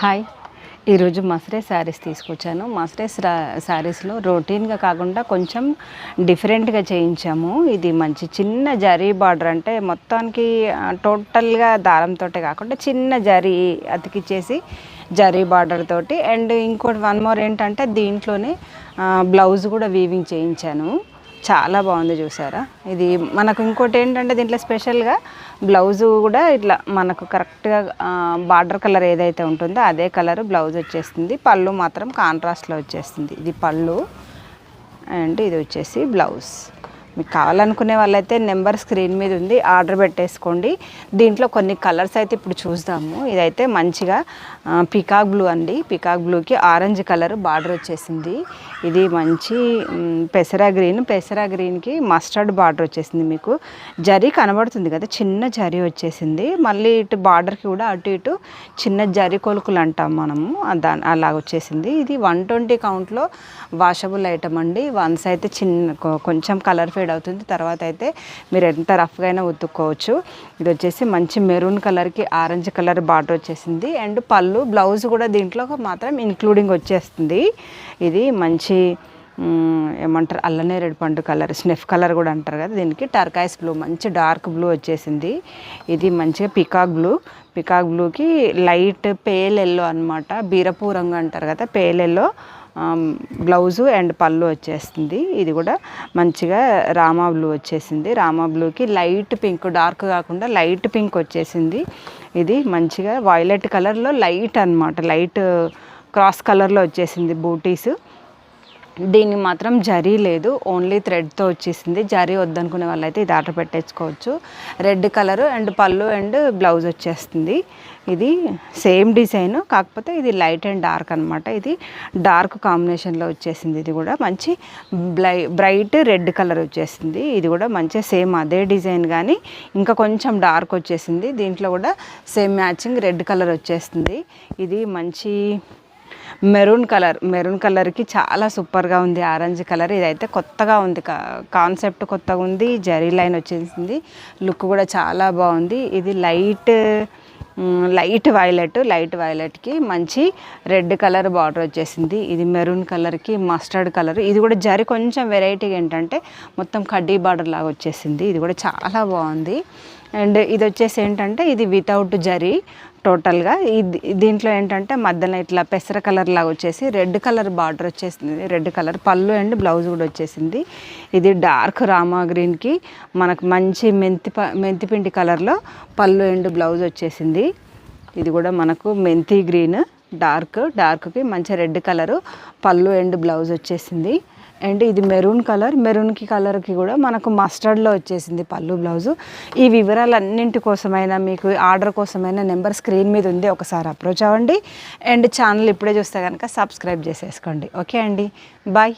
Hi, ఈరోజు మస్రే శారీస్ తీసుకొచ్చాను. మస్రే శారీస్లో రొటీన్గా కాకుండా కొంచెం డిఫరెంట్గా చేయించాము. ఇది మంచి చిన్న జరీ బార్డర్, అంటే మొత్తానికి టోటల్గా దారంతో కాకుండా చిన్న జరీ అతికిచ్చేసి జరీ బార్డర్ తోటి. అండ్ ఇంకోటి వన్ మోర్ ఏంటంటే దీంట్లోనే బ్లౌజ్ కూడా వీవింగ్ చేయించాను. చాలా బాగుంది, చూసారా? ఇది మనకు ఇంకోటి ఏంటంటే దీంట్లో స్పెషల్గా బ్లౌజు కూడా ఇట్లా మనకు కరెక్ట్గా బార్డర్ కలర్ ఏదైతే ఉంటుందో అదే కలర్ బ్లౌజ్ వచ్చేస్తుంది. పళ్ళు మాత్రం కాంట్రాస్ట్లో వచ్చేస్తుంది. ఇది పళ్ళు అండ్ ఇది వచ్చేసి బ్లౌజ్. మీకు కావాలనుకునే వాళ్ళైతే నెంబర్ స్క్రీన్ మీద ఉంది, ఆర్డర్ పెట్టేసుకోండి. దీంట్లో కొన్ని కలర్స్ అయితే ఇప్పుడు చూద్దాము. ఇదైతే మంచిగా పికాక్ బ్లూ అండి. పికాక్ బ్లూకి ఆరెంజ్ కలర్ బార్డర్ వచ్చేసింది. ఇది మంచి పెసరా గ్రీన్కి మస్టర్డ్ బార్డర్ వచ్చేసింది. మీకు జరీ కనబడుతుంది కదా, చిన్న జరీ వచ్చేసింది. మళ్ళీ ఇటు బార్డర్కి కూడా అటు ఇటు చిన్న జరీ కొలుకులు అంటాం మనము, అలా వచ్చేసింది. ఇది 120 కౌంట్లో వాషబుల్ ఐటమ్ అండి. వన్స్ అయితే కొంచెం కలర్ ఫేడ్ అవుతుంది, తర్వాత అయితే మీరు ఎంత రఫ్గా అయినా ఉతుక్కోవచ్చు. ఇది వచ్చేసి మంచి మెరూన్ కలర్కి ఆరెంజ్ కలర్ బార్డర్ వచ్చేసింది. అండ్ పళ్ళు బ్లౌజ్ కూడా దీంట్లో మాత్రం ఇంక్లూడింగ్ వచ్చేస్తుంది. ఇది మంచి ఏమంటారు అల్లనేరేడు పండు కలర్, స్నెఫ్ కలర్ కూడా అంటారు కదా దీనికి. టర్కాయిస్ బ్లూ, మంచి డార్క్ బ్లూ వచ్చేసింది. ఇది మంచిగా పికాక్ బ్లూకి లైట్ పేల్ ఎల్లో అనమాట, బీరపూ రంగు అంటారు కదా, పేల్ ఎల్లో బ్లౌజు అండ్ పళ్ళు వచ్చేస్తుంది. ఇది కూడా మంచిగా రామా బ్లూ వచ్చేసింది. రామా బ్లూకి లైట్ పింక్, డార్క్ కాకుండా లైట్ పింక్ వచ్చేసింది. ఇది మంచిగా వైలెట్ కలర్లో లైట్ అనమాట, లైట్ క్రాస్ కలర్లో వచ్చేసింది బూటీస్. దీన్ని మాత్రం జరీ లేదు, ఓన్లీ థ్రెడ్తో వచ్చేసింది. జరీ వద్దనుకునే వాళ్ళైతే ఇది ఆర్డర్ పెట్టేసుకోవచ్చు. రెడ్ కలరు అండ్ పళ్ళు అండ్ బ్లౌజ్ వచ్చేస్తుంది. ఇది సేమ్ డిజైన్, కాకపోతే ఇది లైట్ అండ్ డార్క్ అనమాట. ఇది డార్క్ కాంబినేషన్లో వచ్చేసింది. ఇది కూడా మంచి బ్రైట్ రెడ్ కలర్ వచ్చేసింది. ఇది కూడా మంచిగా సేమ్ అదే డిజైన్ కానీ ఇంకా కొంచెం డార్క్ వచ్చేసింది. దీంట్లో కూడా సేమ్ మ్యాచింగ్ రెడ్ కలర్ వచ్చేస్తుంది. ఇది మంచి మెరూన్ కలర్కి చాలా సూపర్గా ఉంది. ఆరెంజ్ కలర్ ఇదైతే కొత్తగా ఉంది, కాన్సెప్ట్ కొత్తగా ఉంది. జరీ లైన్ వచ్చేసింది, లుక్ కూడా చాలా బాగుంది. ఇది లైట్ వైలెట్కి మంచి రెడ్ కలర్ బార్డర్ వచ్చేసింది. ఇది మెరూన్ కలర్కి మస్టర్డ్ కలర్. ఇది కూడా జరీ కొంచెం వెరైటీగా ఏంటంటే మొత్తం కడ్డీ బార్డర్ లాగా వచ్చేసింది. ఇది కూడా చాలా బాగుంది. అండ్ ఇది వచ్చేసి ఏంటంటే ఇది వితౌట్ జరీ టోటల్గా. దీంట్లో ఏంటంటే మధ్యలో ఇట్లా పెసర కలర్ లాగా వచ్చేసి రెడ్ కలర్ బార్డర్ వచ్చేసింది. రెడ్ కలర్ పళ్ళు అండ్ బ్లౌజ్ కూడా వచ్చేసింది. ఇది డార్క్ రామా గ్రీన్కి మనకు మంచి మెంతిపిండి కలర్లో పళ్ళు అండ్ బ్లౌజ్ వచ్చేసింది. ఇది కూడా మనకు మెంతి గ్రీన్ డార్క్కి మంచి రెడ్ కలరు పళ్ళు అండ్ బ్లౌజ్ వచ్చేసింది. అండ్ ఇది మెరూన్కి కలర్కి కూడా మనకు మస్టర్డ్లో వచ్చేసింది పళ్ళు బ్లౌజు. ఈ వివరాలన్నింటి కోసమైనా మీకు ఆర్డర్ కోసమైనా నెంబర్ స్క్రీన్ మీద ఉంది, ఒకసారి అప్రోచ్ అవ్వండి. అండ్ ఛానల్ ఇప్పుడే చూస్తే కనుక సబ్స్క్రైబ్ చేసేసుకోండి. ఓకే అండి, బాయ్.